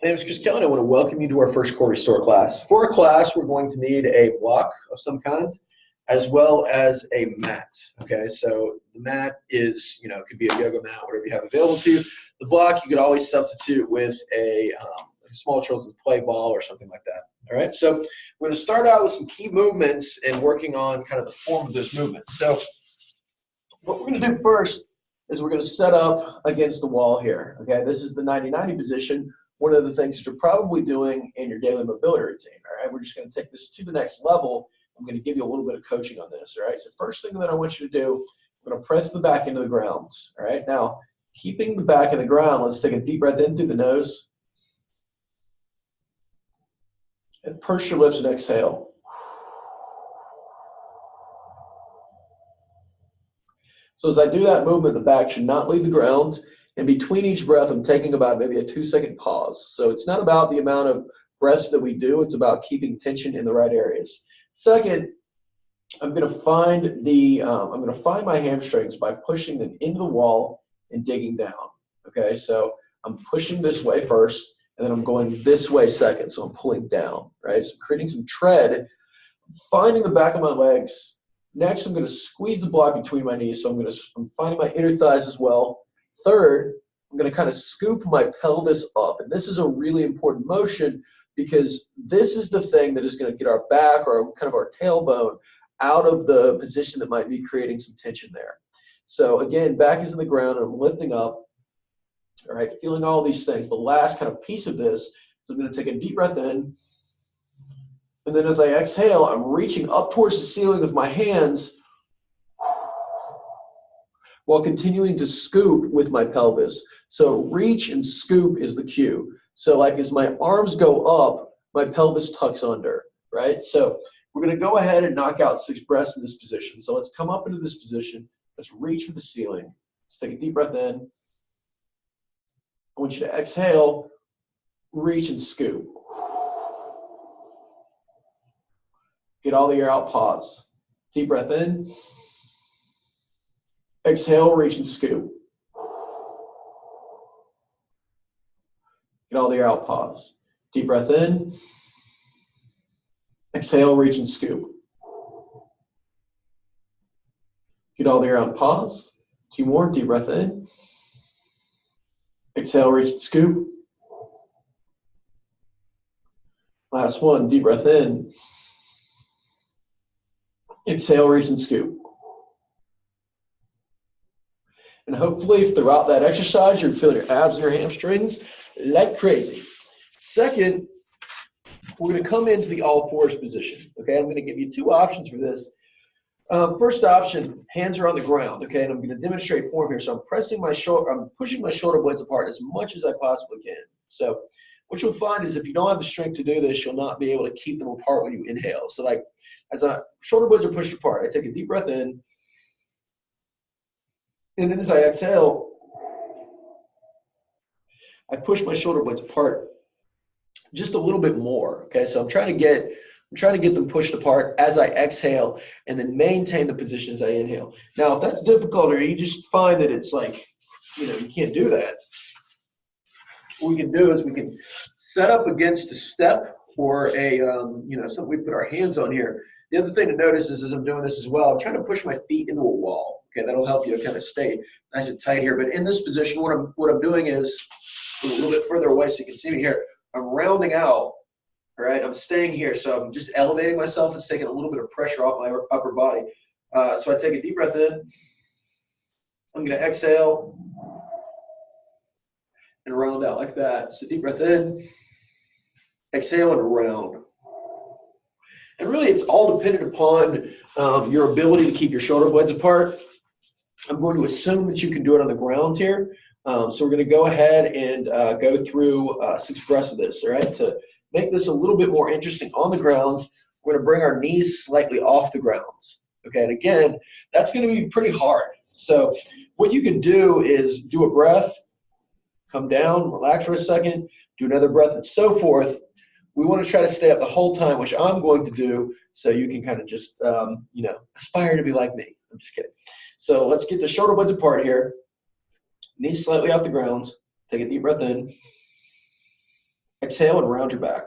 My name is Chris Kelly. I want to welcome you to our first core restore class. For our class, we're going to need a block of some kind, as well as a mat. Okay, so the mat is, it could be a yoga mat, whatever you have available to you. The block you could always substitute with a small children's play ball or something like that. All right, so we're going to start out with some key movements and working on kind of the form of those movements. So what we're going to do first is we're going to set up against the wall here. Okay, this is the 90-90 position. One of the things that you're probably doing in your daily mobility routine. All right, we're just going to take this to the next level. I'm going to give you a little bit of coaching on this. All right, so first thing that I want you to do, I'm going to press the back into the ground. All right, now keeping the back in the ground, let's take a deep breath in through the nose and purse your lips and exhale. So as I do that movement, the back should not leave the ground. And between each breath, I'm taking about maybe a 2-second pause. So it's not about the amount of breaths that we do, it's about keeping tension in the right areas. Second, I'm going to find my hamstrings by pushing them into the wall and digging down. Okay, so I'm pushing this way first, and then I'm going this way second. So I'm pulling down, right? So I'm creating some tread, finding the back of my legs. Next, I'm going to squeeze the block between my knees. So I'm finding my inner thighs as well. Third, I'm going to kind of scoop my pelvis up. And this is a really important motion because this is the thing that is going to get our back or kind of our tailbone out of the position that might be creating some tension there. So again, back is in the ground and I'm lifting up. All right, feeling all these things. The last kind of piece of this is I'm going to take a deep breath in. And then as I exhale, I'm reaching up towards the ceiling with my hands while continuing to scoop with my pelvis. So reach and scoop is the cue. So like as my arms go up, my pelvis tucks under, right? So we're going to go ahead and knock out 6 breaths in this position. So let's come up into this position. Let's reach for the ceiling. Let's take a deep breath in. I want you to exhale, reach and scoop. Get all the air out, pause. Deep breath in. Exhale, reach and scoop. Get all the air out, pause. Deep breath in. Exhale, reach and scoop. Get all the air out, pause. 2 more, deep breath in. Exhale, reach and scoop. Last one, deep breath in. Exhale, reach and scoop. And hopefully throughout that exercise, you're feeling your abs and your hamstrings like crazy. Second, we're going to come into the all fours position. Okay, I'm going to give you 2 options for this. First option, hands are on the ground. Okay, and I'm going to demonstrate form here. So I'm pushing my shoulder blades apart as much as I possibly can. So what you'll find is if you don't have the strength to do this, you'll not be able to keep them apart when you inhale. So like as shoulder blades are pushed apart, I take a deep breath in. And then as I exhale, I push my shoulder blades apart just a little bit more. Okay, so I'm trying to get them pushed apart as I exhale and then maintain the position as I inhale. Now, if that's difficult or you just find that it's like, you can't do that, what we can do is we can set up against a step or a, something we put our hands on here. The other thing to notice is as I'm doing this as well, I'm trying to push my feet into a wall. Okay, that'll help you to kind of stay nice and tight here. But in this position, what I'm doing is a little bit further away so you can see me here. I'm rounding out, all right? I'm staying here, so I'm just elevating myself. It's taking a little bit of pressure off my upper body. So I take a deep breath in. I'm going to exhale and round out like that. So deep breath in, exhale and round. And really, it's all dependent upon your ability to keep your shoulder blades apart. I'm going to assume that you can do it on the ground here. So we're going to go ahead and go through 6 breaths of this, all right? To make this a little bit more interesting on the ground, we're going to bring our knees slightly off the ground. Okay, and again, that's going to be pretty hard. So what you can do is do a breath, come down, relax for a second, do another breath, and so forth. We want to try to stay up the whole time, which I'm going to do, so you can kind of just, aspire to be like me. I'm just kidding. So let's get the shoulder blades apart here. Knees slightly off the ground. Take a deep breath in. Exhale and round your back.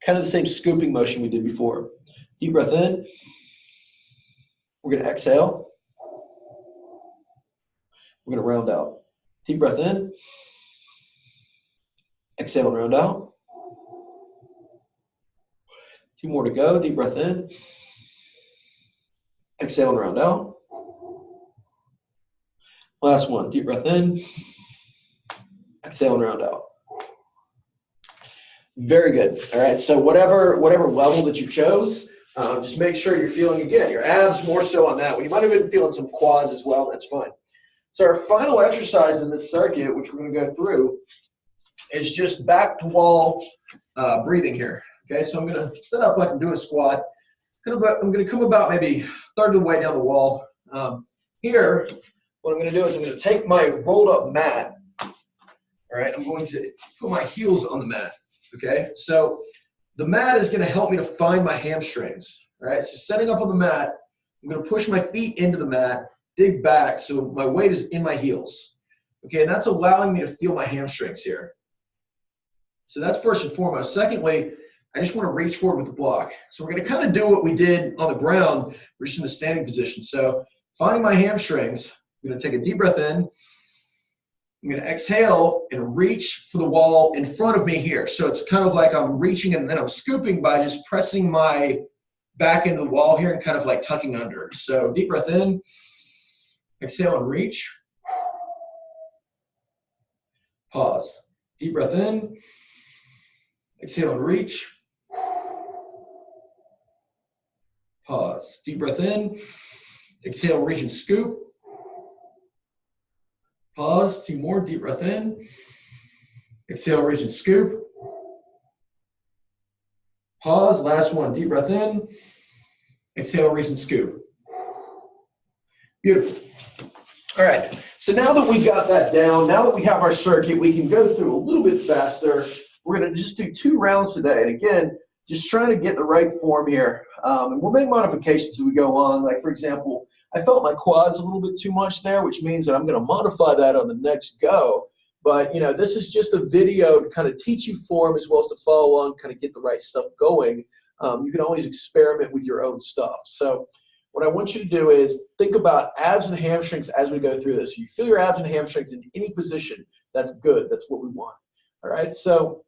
Kind of the same scooping motion we did before. Deep breath in. We're going to exhale. We're going to round out. Deep breath in. Exhale and round out. 2 more to go. Deep breath in. Exhale and round out. Last one. Deep breath in. Exhale and round out. Very good. All right. So whatever level that you chose, just make sure you're feeling, again, your abs more so on that one. You might have been feeling some quads as well. That's fine. So our final exercise in this circuit, which we're going to go through, is just back to wall breathing here. Okay. So I'm going to set up like I'm doing a squat. I'm going to come about maybe a third of the way down the wall. Here, what I'm going to do is I'm going to take my rolled up mat. All right. I'm going to put my heels on the mat. Okay, so the mat is going to help me to find my hamstrings. All right, so setting up on the mat, I'm going to push my feet into the mat, dig back, so my weight is in my heels. Okay, and that's allowing me to feel my hamstrings here. So that's first and foremost. Secondly, I just want to reach forward with the block. So we're going to kind of do what we did on the ground. We're just in the standing position. So finding my hamstrings, I'm going to take a deep breath in. I'm going to exhale and reach for the wall in front of me here. So it's kind of like I'm reaching and then I'm scooping by just pressing my back into the wall here and kind of like tucking under. So deep breath in, exhale and reach. Pause. Deep breath in, exhale and reach. Pause. Deep breath in, exhale, reach and scoop. Pause, 2 more, deep breath in. Exhale, reach and scoop. Pause, last one, deep breath in. Exhale, reach and scoop. Beautiful. All right, so now that we got that down, now that we have our circuit, we can go through a little bit faster. We're gonna just do 2 rounds today. And again, just trying to get the right form here. And we'll make modifications as we go on. Like for example, I felt my quads a little bit too much there, which means that I'm going to modify that on the next go. But, you know, this is just a video to kind of teach you form as well as to follow along, kind of get the right stuff going. You can always experiment with your own stuff. So what I want you to do is think about abs and hamstrings as we go through this. If you feel your abs and hamstrings in any position, that's good. That's what we want. All right, so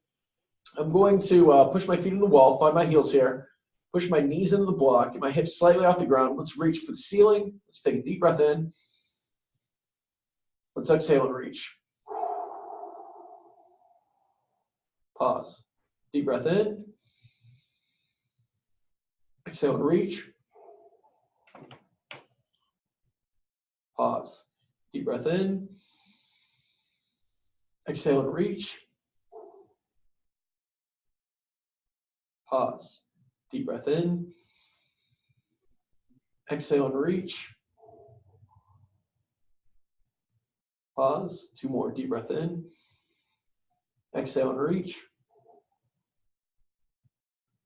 I'm going to push my feet into the wall, find my heels here. Push my knees into the block, get my hips slightly off the ground. Let's reach for the ceiling. Let's take a deep breath in. Let's exhale and reach. Pause. Deep breath in. Exhale and reach. Pause. Deep breath in. Exhale and reach. Pause. Deep breath in. Exhale and reach. Pause. 2 more. Deep breath in. Exhale and reach.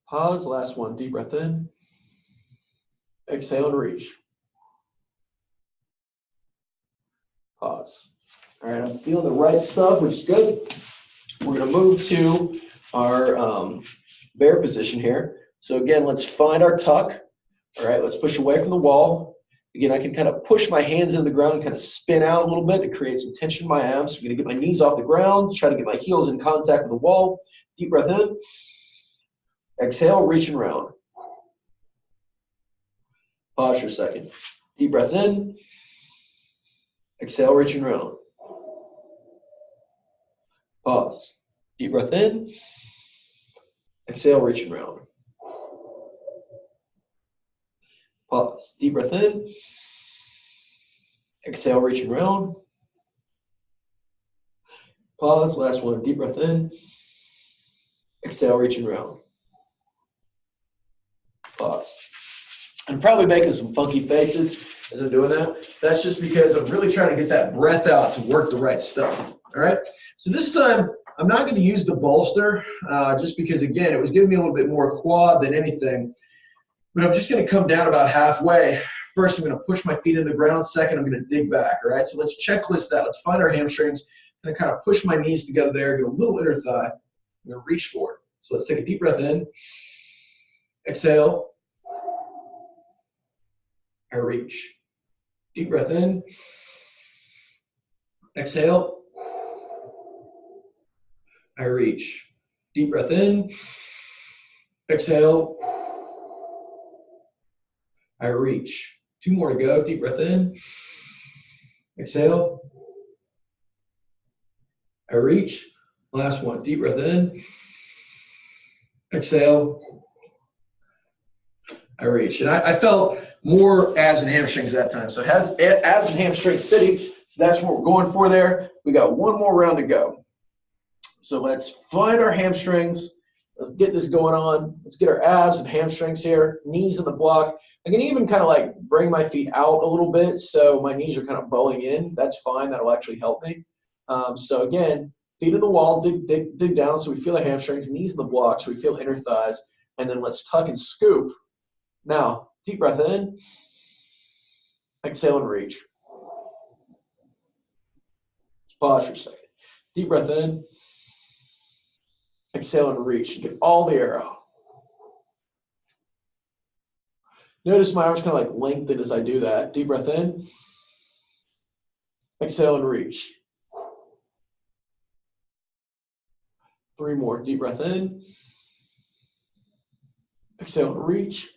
Pause. Last one. Deep breath in. Exhale and reach. Pause. All right, I'm feeling the right stuff, which is good. We're going to move to our bear position here. So again, let's find our tuck. All right, let's push away from the wall. Again, I can kind of push my hands into the ground and kind of spin out a little bit to create some tension in my abs. I'm going to get my knees off the ground, try to get my heels in contact with the wall. Deep breath in. Exhale, reach and round. Pause for a second. Deep breath in. Exhale, reach and round. Pause. Deep breath in. Exhale, reach and round. Pause. Deep breath in. Exhale, reach and round. Pause. Last one. Deep breath in. Exhale, reach and round. Pause. I'm probably making some funky faces as I'm doing that. That's just because I'm really trying to get that breath out to work the right stuff. All right. So this time, I'm not going to use the bolster just because, again, it was giving me a little bit more quad than anything. But I'm just going to come down about halfway. First, I'm going to push my feet into the ground. Second, I'm going to dig back. All right. So let's checklist that. Let's find our hamstrings. going to kind of push my knees together there, get a little inner thigh. I'm going to reach for it. So let's take a deep breath in. Exhale. I reach. Deep breath in. Exhale. I reach. Deep breath in. Exhale. I reach. 2 more to go. Deep breath in. Exhale. I reach. Last one. Deep breath in. Exhale. I reach. And I felt more abs and hamstrings that time. So abs and hamstrings sitting. That's what we're going for there. We got 1 more round to go. So let's find our hamstrings. Let's get this going on. Let's get our abs and hamstrings here. Knees in the block. I can even kind of like bring my feet out a little bit so my knees are kind of bowing in. That's fine. That'll actually help me. So again, feet in the wall, dig down so we feel the hamstrings, knees in the block so we feel inner thighs, and then let's tuck and scoop. Now, deep breath in, exhale and reach. Pause for a second. Deep breath in, exhale and reach. Get all the air out. Notice my arms kind of like lengthen as I do that. Deep breath in, exhale and reach. 3 more. Deep breath in, exhale and reach.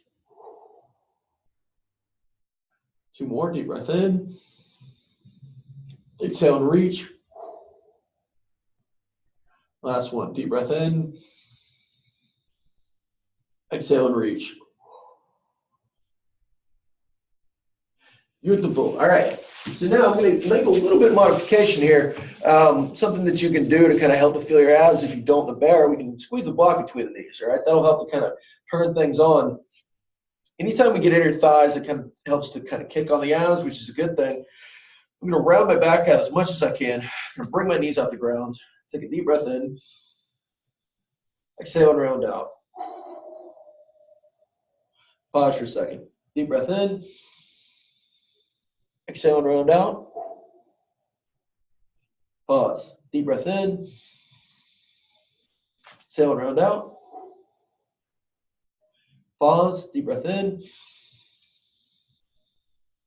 2 more. Deep breath in, exhale and reach. Last one. Deep breath in, exhale and reach. Beautiful. All right. So now I'm going to make a little bit of modification here. Something that you can do to kind of help to feel your abs. If you don't, the bear, we can squeeze the block between the knees. All right. That'll help to kind of turn things on. Anytime we get inner thighs, it kind of helps to kind of kick on the abs, which is a good thing. I'm going to round my back out as much as I can. I'm going to bring my knees off the ground. Take a deep breath in. Exhale and round out. Pause for a second. Deep breath in. Exhale and round out. Pause. Deep breath in. Exhale and round out. Pause. Deep breath in.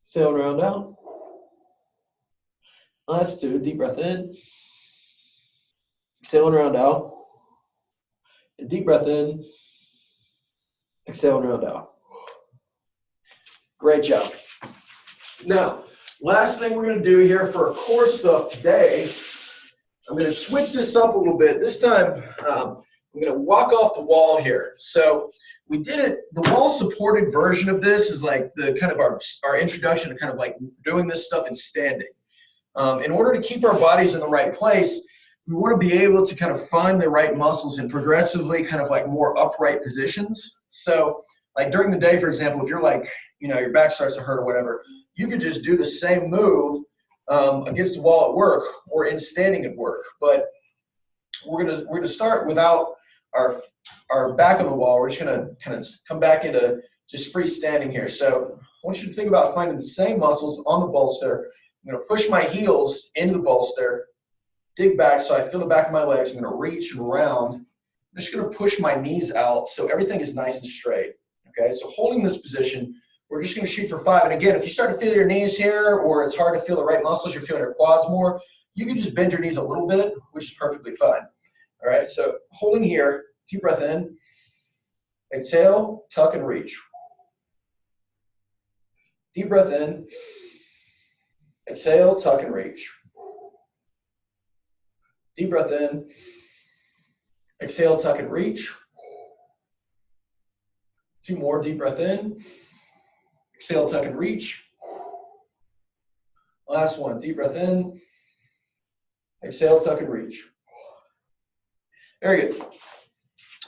Exhale and round out. Last 2. Deep breath in. Exhale and round out. And deep breath in. Exhale and round out. Great job. Now, last thing we're going to do here for our core stuff today, I'm going to switch this up a little bit. This time, I'm going to walk off the wall here. So we did it, the wall supported version of this is like the kind of our introduction to kind of like doing this stuff in standing. In order to keep our bodies in the right place, we want to be able to kind of find the right muscles in progressively kind of like more upright positions. So like during the day, for example, if you're like, you know, your back starts to hurt or whatever, you could just do the same move against the wall at work or in standing at work. But we're gonna start without our back on the wall. We're just gonna kind of come back into just free standing here. So I want you to think about finding the same muscles on the bolster. I'm gonna push my heels into the bolster, dig back so I feel the back of my legs. I'm gonna reach and round. I'm just gonna push my knees out so everything is nice and straight. Okay, so holding this position, we're just going to shoot for 5. And again, if you start to feel your knees here or it's hard to feel the right muscles, you're feeling your quads more, you can just bend your knees a little bit, which is perfectly fine. All right, so holding here, deep breath in, exhale, tuck and reach. Deep breath in, exhale, tuck and reach. Deep breath in, exhale, tuck and reach. 2 more, deep breath in. Exhale, tuck and reach. Last one, deep breath in. Exhale, tuck and reach. Very good.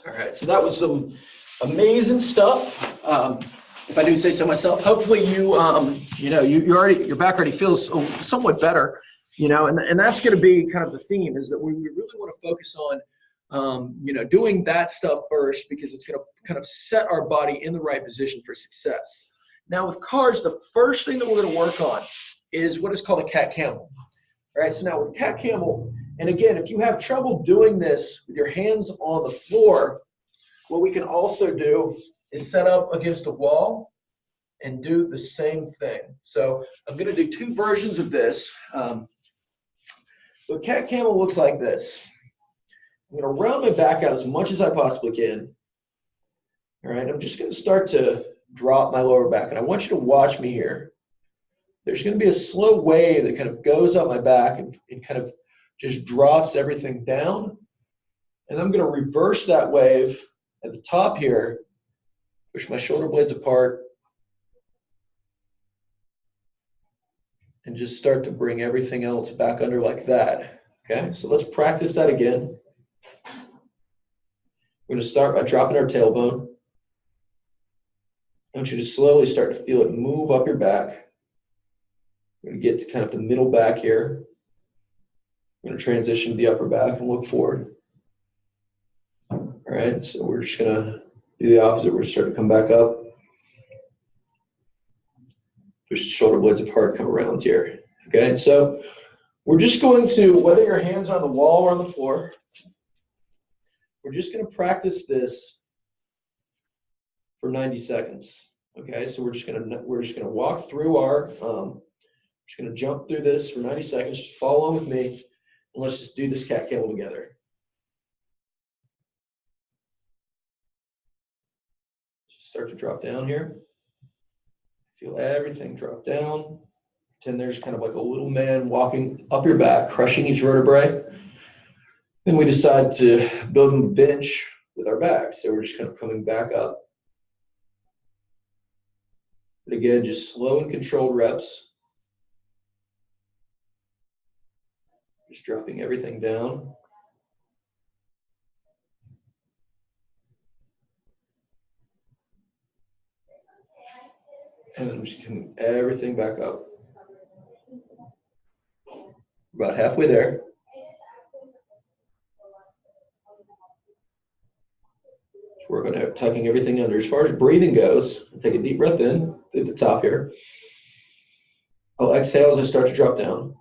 All right, so that was some amazing stuff. If I do say so myself, hopefully you, your back already feels somewhat better, and that's going to be kind of the theme, is that we really want to focus on doing that stuff first, because it's going to kind of set our body in the right position for success. Now with cars, the first thing that we're going to work on is what is called a cat camel. All right, so now with cat camel, And again, if you have trouble doing this with your hands on the floor, what we can also do is set up against a wall and do the same thing. So I'm going to do two versions of this. So cat camel looks like this. I'm going to round my back out as much as I possibly can. All right, I'm just going to start to drop my lower back, and I want you to watch me here. There's going to be a slow wave that kind of goes up my back and kind of just drops everything down. And I'm going to reverse that wave at the top here, push my shoulder blades apart, and just start to bring everything else back under like that. Okay, so let's practice that again. We're going to start by dropping our tailbone. I want you to slowly start to feel it move up your back. We're going to get to kind of the middle back here. We're going to transition to the upper back and look forward. All right, so we're just going to do the opposite. We're going to start to come back up. Push the shoulder blades apart, come around here. Okay, so we're just going to, whether your hands are on the wall or on the floor, we're just going to practice this for 90 seconds. Okay, so we're just going to walk through our, just going to jump through this for 90 seconds. Just follow along with me, and let's just do this cat camel together. Just start to drop down here. Feel everything drop down. Pretend there's kind of like a little man walking up your back, crushing each vertebrae. Then we decide to build a bench with our backs. So we're just kind of coming back up. But again, just slow and controlled reps. Just dropping everything down. And then I'm just coming everything back up. About halfway there. We're going to tucking everything under. As far as breathing goes, I'll take a deep breath in through the top here. I'll exhale as I start to drop down.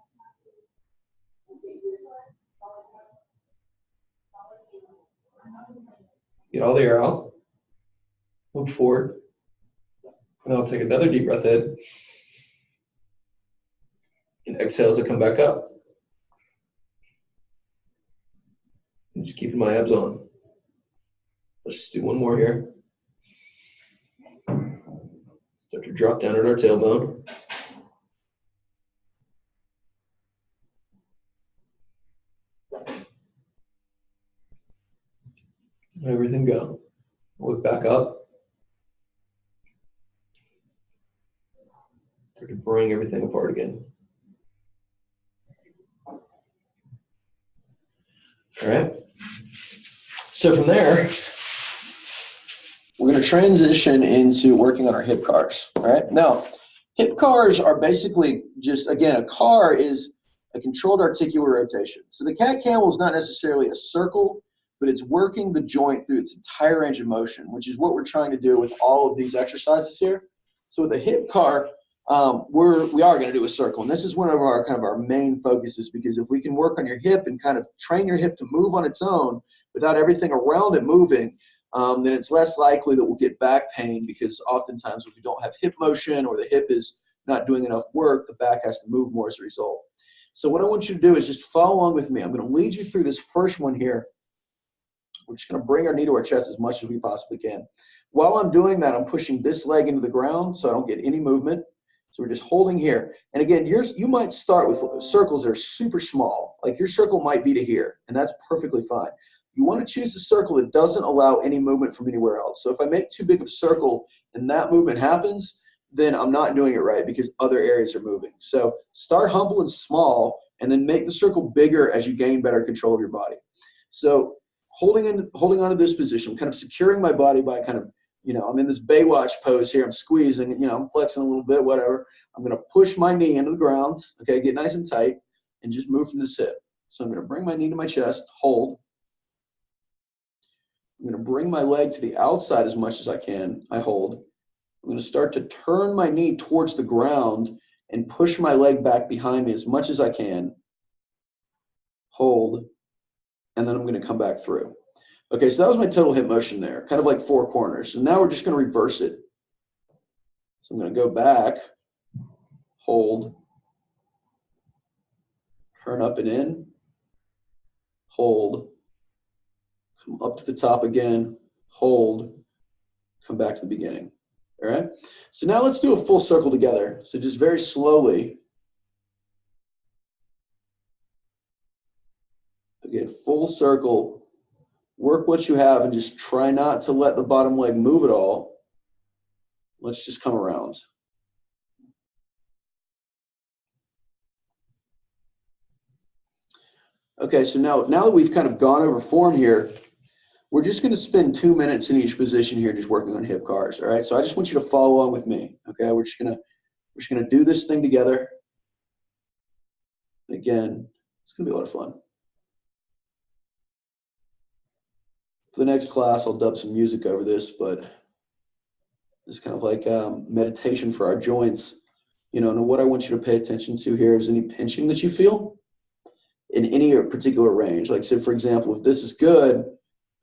Get all the air out. Look forward. And I'll take another deep breath in. And exhale as I come back up. And just keeping my abs on. Let's just do one more here. Start to drop down at our tailbone. Let everything go. Look back up. Start to bring everything apart again. All right. So from there, we're going to transition into working on our hip cars. All right. Now, hip cars are basically just, again, a car is a controlled articular rotation. So the cat camel is not necessarily a circle, but it's working the joint through its entire range of motion, which is what we're trying to do with all of these exercises here. So with a hip car, we are going to do a circle, and this is one of our kind of our main focuses, because if we can work on your hip and kind of train your hip to move on its own without everything around it moving, then it's less likely that we'll get back pain, because oftentimes if we don't have hip motion or the hip is not doing enough work, the back has to move more as a result. So what I want you to do is just follow along with me. I'm going to lead you through this first one here. We're just going to bring our knee to our chest as much as we possibly can. While I'm doing that, I'm pushing this leg into the ground so I don't get any movement. So we're just holding here. And again, you might start with circles that are super small. Like your circle might be to here, and that's perfectly fine. You want to choose a circle that doesn't allow any movement from anywhere else. So if I make too big of a circle and that movement happens, then I'm not doing it right, because other areas are moving. So start humble and small, and then make the circle bigger as you gain better control of your body. So holding on to this position, kind of securing my body by kind of, I'm in this Baywatch pose here. I'm squeezing, I'm flexing a little bit, whatever. I'm going to push my knee into the ground, okay, get nice and tight, and just move from this hip. So I'm going to bring my knee to my chest, hold. I'm going to bring my leg to the outside as much as I can. I hold. I'm going to start to turn my knee towards the ground and push my leg back behind me as much as I can. hold, and then I'm going to come back through. Okay, so that was my total hip motion there, kind of like 4 corners. And now we're just going to reverse it. So I'm going to go back, hold, turn up and in, hold, come up to the top again, hold, come back to the beginning. All right, so now let's do a full circle together. So just very slowly. Again, full circle. Work what you have and just try not to let the bottom leg move at all. Let's just come around. Okay, so now that we've kind of gone over form here, we're just going to spend 2 minutes in each position here just working on hip cars. All right, so I just want you to follow along with me. Okay, we're just gonna do this thing together. And again, it's gonna be a lot of fun. For the next class, I'll dub some music over this, but it's kind of like meditation for our joints. You know, and what I want you to pay attention to here is any pinching that you feel in any particular range. Like, say, for example, if this is good,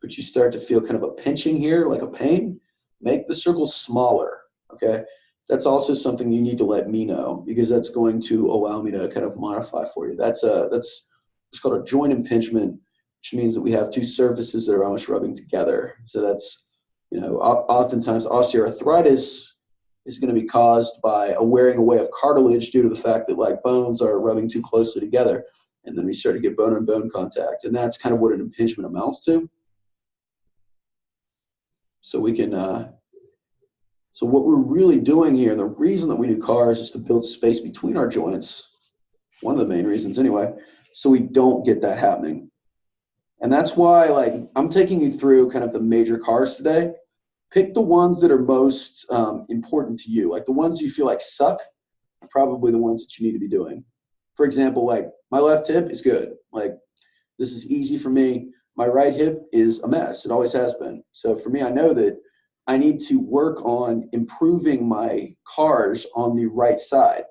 but you start to feel kind of a pinching here, like a pain, make the circle smaller, okay? That's also something you need to let me know, because that's going to allow me to kind of modify for you. That's it's called a joint impingement, which means that we have 2 surfaces that are almost rubbing together. So that's, you know, oftentimes osteoarthritis is going to be caused by a wearing away of cartilage due to the fact that like bones are rubbing too closely together, and then we start to get bone-on-bone contact, and that's kind of what an impingement amounts to. So we can, so what we're really doing here, the reason that we do cars is to build space between our joints, one of the main reasons anyway, so we don't get that happening. And that's why, like, I'm taking you through kind of the major cars today. Pick the ones that are most important to you, like the ones you feel like suck are probably the ones that you need to be doing. For example, like my left hip is good. Like, this is easy for me. My right hip is a mess. It always has been. So for me, I know that I need to work on improving my cars on the right side.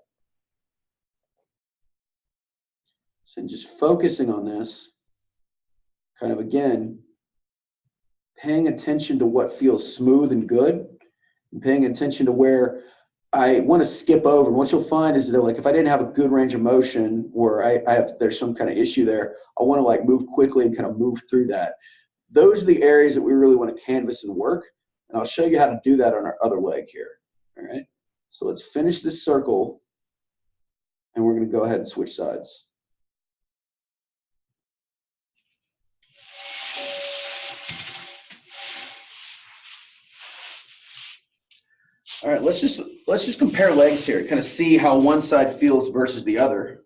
So just focusing on this, kind of again, paying attention to what feels smooth and good, and paying attention to where I want to skip over. And what you'll find is that, like, if I didn't have a good range of motion, or there's some kind of issue there, I want to like move quickly and kind of move through that. Those are the areas that we really want to canvas and work. And I'll show you how to do that on our other leg here. All right. So let's finish this circle, and we're going to go ahead and switch sides. All right, let's just compare legs here to kind of see how one side feels versus the other.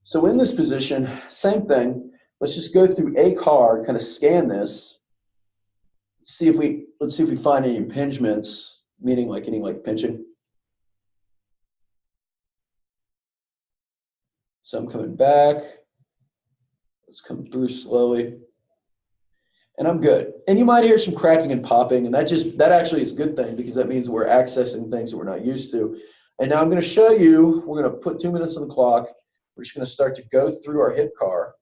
So in this position, same thing. Let's just go through a card, kind of scan this. Let's see if we find any impingements, meaning like any like pinching. So I'm coming back. Let's come through slowly. And I'm good. And you might hear some cracking and popping, and that actually is a good thing, because that means we're accessing things that we're not used to. And now I'm going to show you, we're going to put 2 minutes on the clock. We're just going to start to go through our hip car.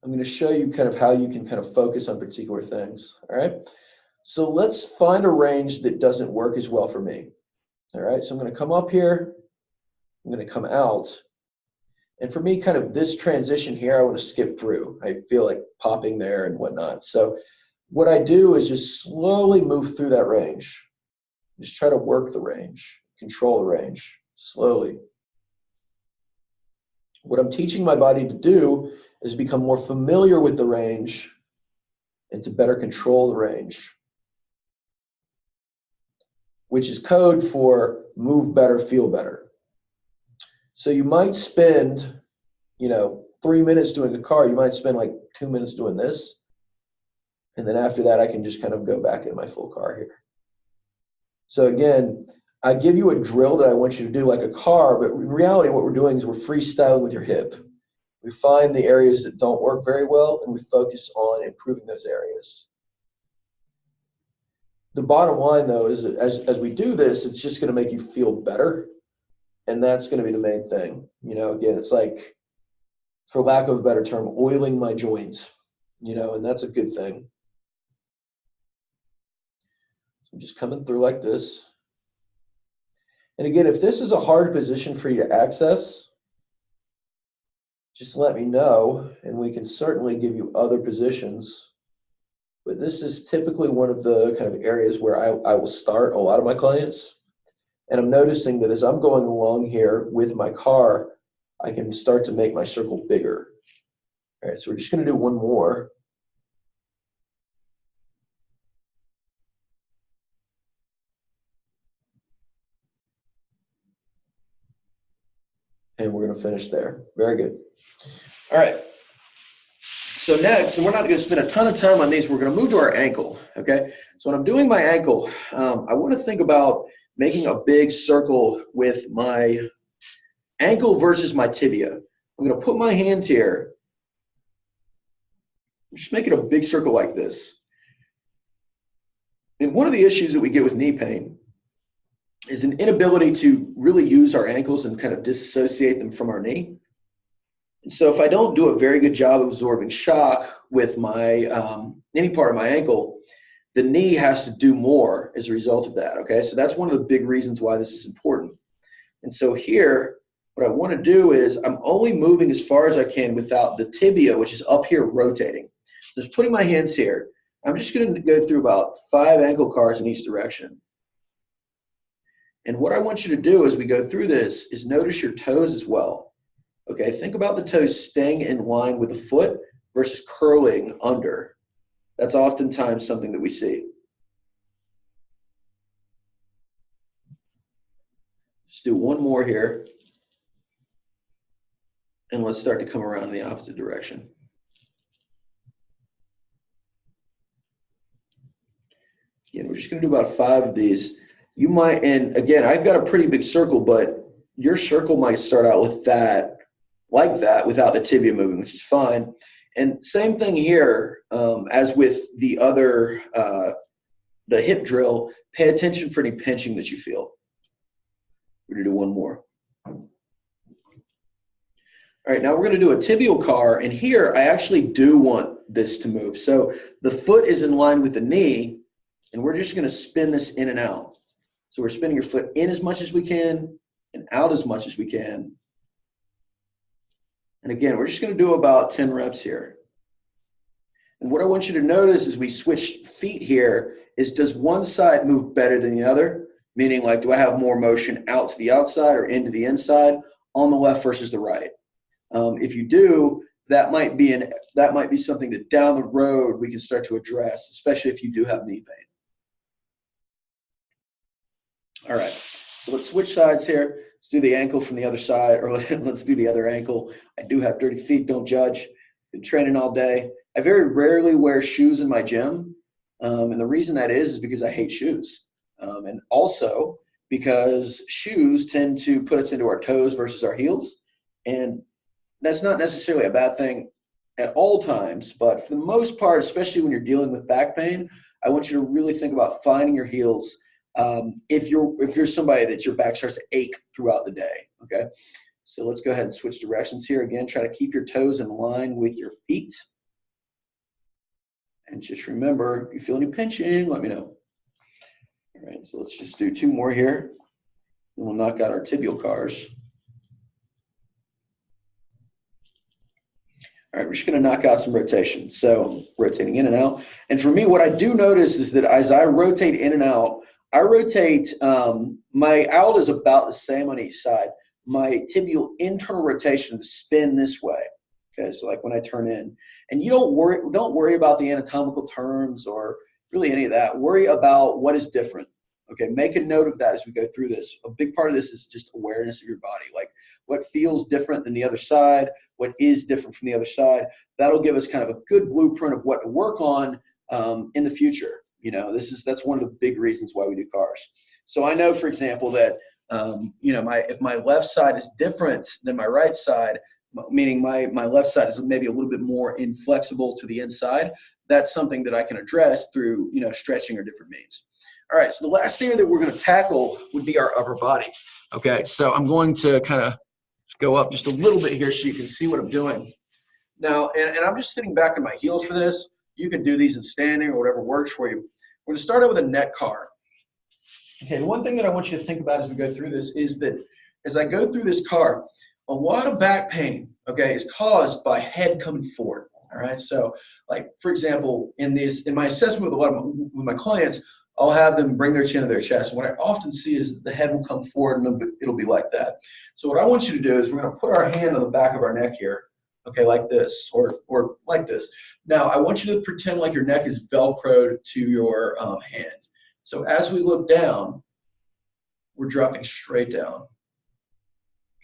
I'm going to show you kind of how you can kind of focus on particular things. All right. So let's find a range that doesn't work as well for me. All right. So I'm going to come up here. I'm going to come out. And for me, kind of this transition here, I want to skip through. I feel like popping there and whatnot. So what I do is just slowly move through that range. Just try to work the range, control the range, slowly. What I'm teaching my body to do is become more familiar with the range and to better control the range, which is code for move better, feel better. So you might spend, 3 minutes doing a car. You might spend like 2 minutes doing this. And then after that, I can just kind of go back into my full car here. So again, I give you a drill that I want you to do like a car, but in reality, what we're doing is we're freestyling with your hip. We find the areas that don't work very well, and we focus on improving those areas. the bottom line though is that as we do this, it's just going to make you feel better. And that's going to be the main thing. You know, again, it's like, for lack of a better term, oiling my joints, you know, and that's a good thing. So I'm just coming through like this. And again, if this is a hard position for you to access, just let me know and we can certainly give you other positions. But this is typically one of the kind of areas where I will start a lot of my clients. And I'm noticing that as I'm going along here with my car, I can start to make my circle bigger. All right, so we're just going to do one more. And we're going to finish there. Very good. All right. So next, and we're not going to spend a ton of time on these, we're going to move to our ankle, okay? So when I'm doing my ankle, I want to think about making a big circle with my ankle versus my tibia. I'm going to put my hands here. Just make it a big circle like this. And one of the issues that we get with knee pain is an inability to really use our ankles and kind of disassociate them from our knee. And so if I don't do a very good job of absorbing shock with my any part of my ankle, the knee has to do more as a result of that, okay? So that's one of the big reasons why this is important. And so here, what I want to do is I'm only moving as far as I can without the tibia, which is up here, rotating. So just putting my hands here. I'm just going to go through about 5 ankle cars in each direction. And what I want you to do as we go through this is notice your toes as well. Okay, think about the toes staying in line with the foot versus curling under. That's oftentimes something that we see. Just do one more here. And let's start to come around in the opposite direction. Again, we're just going to do about 5 of these. You might, and again, I've got a pretty big circle, but your circle might start out with that, like that, without the tibia moving, which is fine. And same thing here, as with the other, the hip drill, pay attention for any pinching that you feel. We're going to do one more. All right, now we're going to do a tibial car, and here I actually do want this to move. So the foot is in line with the knee, and we're just going to spin this in and out. So we're spinning your foot in as much as we can and out as much as we can. And again, we're just going to do about 10 reps here. And what I want you to notice as we switch feet here is, does one side move better than the other? Meaning, like, do I have more motion out to the outside or into the inside on the left versus the right? If you do, that might be something that down the road we can start to address, especially if you do have knee pain. All right, so let's switch sides here. Let's do the ankle from the other side, or let's do the other ankle. I do have dirty feet, don't judge. Been training all day. I very rarely wear shoes in my gym, and the reason that is because I hate shoes. And also because shoes tend to put us into our toes versus our heels, and that's not necessarily a bad thing at all times, but for the most part, especially when you're dealing with back pain, I want you to really think about finding your heels if you're somebody that your back starts to ache throughout the day, okay? So let's go ahead and switch directions here. Again, try to keep your toes in line with your feet. And just remember, if you feel any pinching, let me know. All right, so let's just do 2 more here. And we'll knock out our tibial cars. All right, we're just going to knock out some rotation. So rotating in and out. And for me, what I do notice is that as I rotate in and out, I rotate, my out is about the same on each side. My tibial internal rotation, the spin this way. Okay, so like when I turn in. And you don't worry about the anatomical terms or really any of that. Worry about what is different. Okay, make a note of that as we go through this. A big part of this is just awareness of your body. Like what feels different than the other side, what is different from the other side. That'll give us kind of a good blueprint of what to work on in the future. You know, that's one of the big reasons why we do cars. So I know, for example, that you know, if my left side is different than my right side, meaning my left side is maybe a little bit more inflexible to the inside, that's something that I can address through, stretching or different means. All right, so the last area that we're going to tackle would be our upper body. Okay, so I'm going to kind of go up just a little bit here so you can see what I'm doing. Now, and I'm just sitting back on my heels for this. You can do these in standing or whatever works for you. We're going to start out with a neck car. Okay, one thing that I want you to think about as we go through this is that as I go through this car, a lot of back pain, okay, is caused by head coming forward. All right, so like for example, in my assessment with my clients, I'll have them bring their chin to their chest. And what I often see is the head will come forward and it'll be like that. So what I want you to do is we're going to put our hand on the back of our neck here, okay, like this or like this. Now I want you to pretend like your neck is Velcroed to your hand. So as we look down, we're dropping straight down.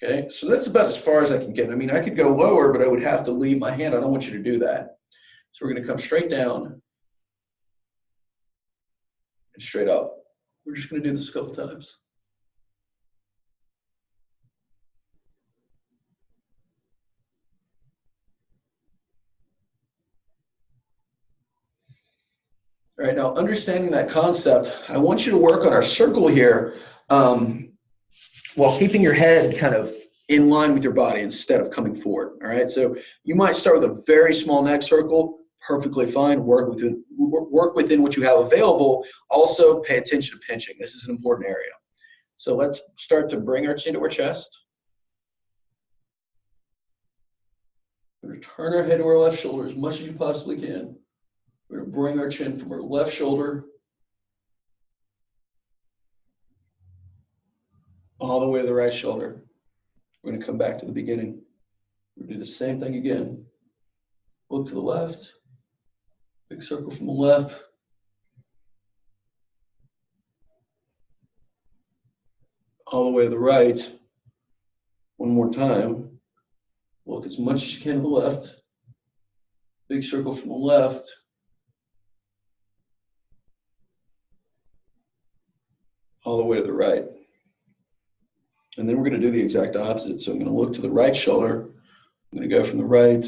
Okay, so that's about as far as I can get. I mean, I could go lower, but I would have to leave my hand. I don't want you to do that. So we're going to come straight down and straight up. We're just going to do this a couple times. All right, now understanding that concept, I want you to work on our circle here while keeping your head kind of in line with your body instead of coming forward. All right, so you might start with a very small neck circle. Perfectly fine. Work within what you have available. Also, pay attention to pinching. This is an important area. So let's start to bring our chin to our chest. We're going to turn our head to our left shoulder as much as you possibly can. We're going to bring our chin from our left shoulder all the way to the right shoulder. We're going to come back to the beginning. We're going to do the same thing again. Look to the left. Big circle from the left. All the way to the right. One more time. Look as much as you can to the left. Big circle from the left. All the way to the right. And then we're going to do the exact opposite. So I'm going to look to the right shoulder. I'm going to go from the right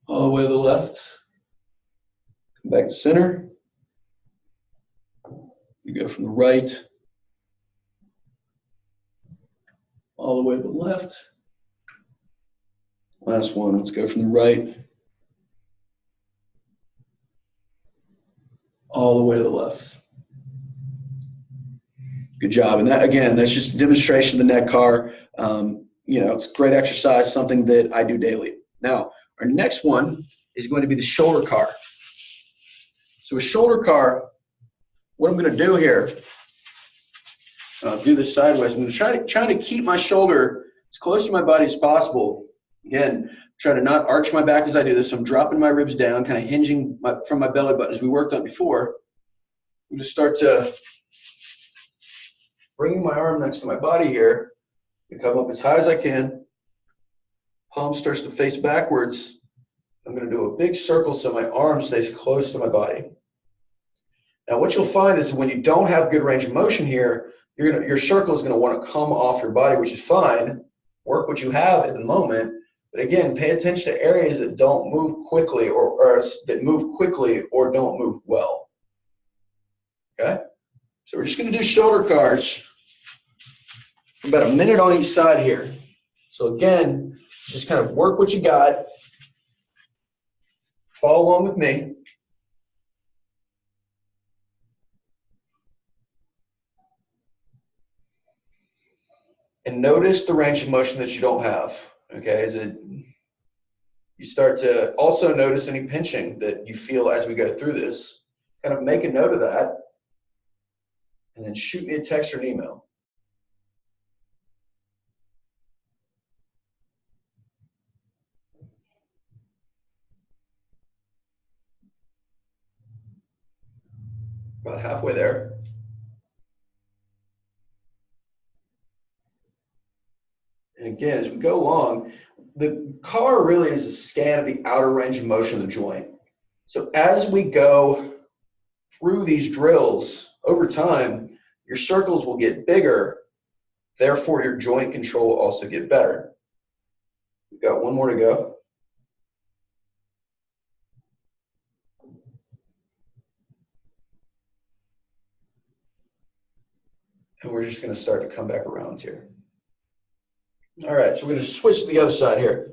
all the way to the left. Come back to center. You go from the right all the way to the left. Last one. Let's go from the right all the way to the left. Good job. And that, again, that's just a demonstration of the neck car. It's great exercise, something that I do daily. Now, our next one is going to be the shoulder car. So a shoulder car, what I'm going to do here, I'll do this sideways. I'm going to try to keep my shoulder as close to my body as possible. Again, try to not arch my back as I do this. So I'm dropping my ribs down, kind of hinging from my belly button as we worked on before. I'm going to start to bring my arm next to my body here. I come up as high as I can. Palm starts to face backwards. I'm going to do a big circle so my arm stays close to my body. Now what you'll find is when you don't have good range of motion here, your circle is going to want to come off your body, which is fine. Work what you have at the moment. But again, pay attention to areas that don't move quickly or that move quickly or don't move well. Okay? So we're just going to do shoulder cars for about a minute on each side here. So again, just kind of work what you got. Follow along with me. And notice the range of motion that you don't have. Okay, you start to also notice any pinching that you feel as we go through this. Kind of make a note of that. And then shoot me a text or an email. About halfway there. And again, as we go along, the car really is a scan of the outer range of motion of the joint. So as we go through these drills, over time, your circles will get bigger, therefore your joint control will also get better. We've got one more to go. And we're just going to start to come back around here. All right, so we're going to switch to the other side here.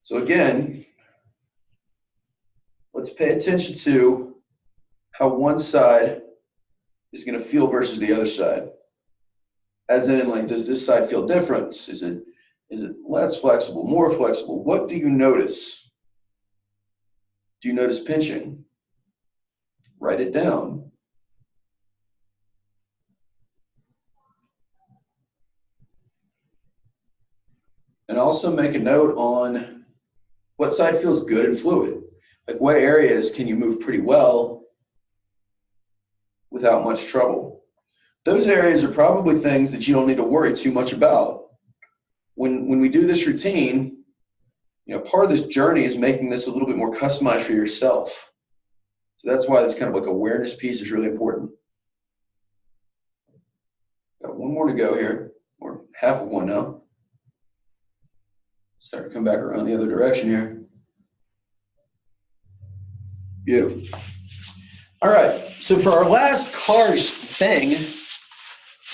So again, let's pay attention to how one side is going to feel versus the other side. As in, like, does this side feel different? Is it less flexible, more flexible? What do you notice? Do you notice pinching? Write it down. And also make a note on what side feels good and fluid. Like, what areas can you move pretty well without much trouble? Those areas are probably things that you don't need to worry too much about. When we do this routine, you know, part of this journey is making this a little bit more customized for yourself. So that's why this kind of like awareness piece is really important. Got one more to go here, or half of one now. Start to come back around the other direction here. Beautiful. All right, so for our last cars thing,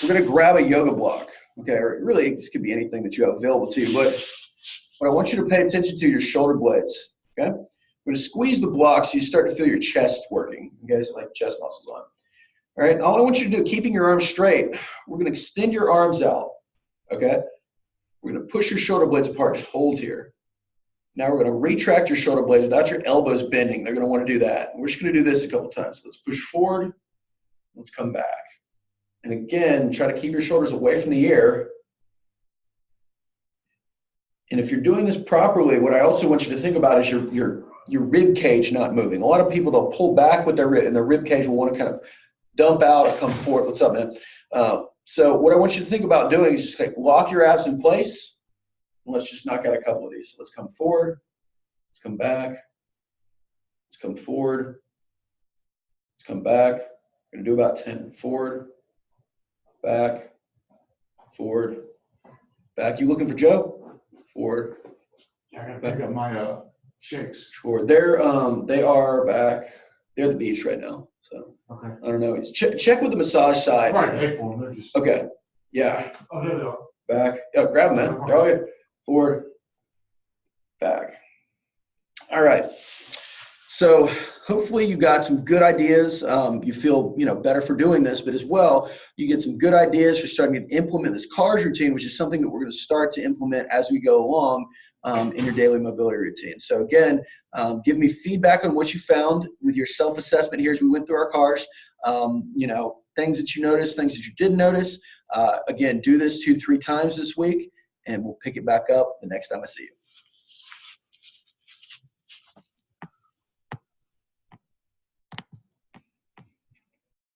we're going to grab a yoga block. Okay, or really this could be anything that you have available to you, but what I want you to pay attention to your shoulder blades. Okay, we're going to squeeze the block so you start to feel your chest working. Okay, so like chest muscles on. All right, all I want you to do, keeping your arms straight, we're going to extend your arms out. Okay, we're going to push your shoulder blades apart. Just hold here. Now we're going to retract your shoulder blades without your elbows bending. They're going to want to do that. We're just going to do this a couple times. Let's push forward. Let's come back. And again, try to keep your shoulders away from the ear. And if you're doing this properly, what I also want you to think about is your rib cage not moving. A lot of people, they'll pull back with their rib, and their rib cage will want to kind of dump out or come forward. What's up, man? So what I want you to think about doing is just like lock your abs in place. And let's just knock out a couple of these. So let's come forward. Let's come back. Let's come forward. Let's come back. We're going to do about 10. Forward. Back, forward, back. You looking for Joe? Forward. Yeah, I gotta pick up my shakes. Forward. They are back. They're at the beach right now. So Okay. I don't know. Check with the massage side. I'm already paid for them. They're just. Okay. Yeah. Oh, there they are. Back. Yeah, grab them, man. They're all good. Forward. Back. All right. So hopefully you got some good ideas. You feel, you know, better for doing this, but as well, you get some good ideas for starting to implement this CARS routine, which is something that we're going to start to implement as we go along in your daily mobility routine. So again, give me feedback on what you found with your self-assessment here as we went through our CARS. You know, things that you noticed, things that you didn't notice. Again, do this 2-3 times this week, and we'll pick it back up the next time I see you.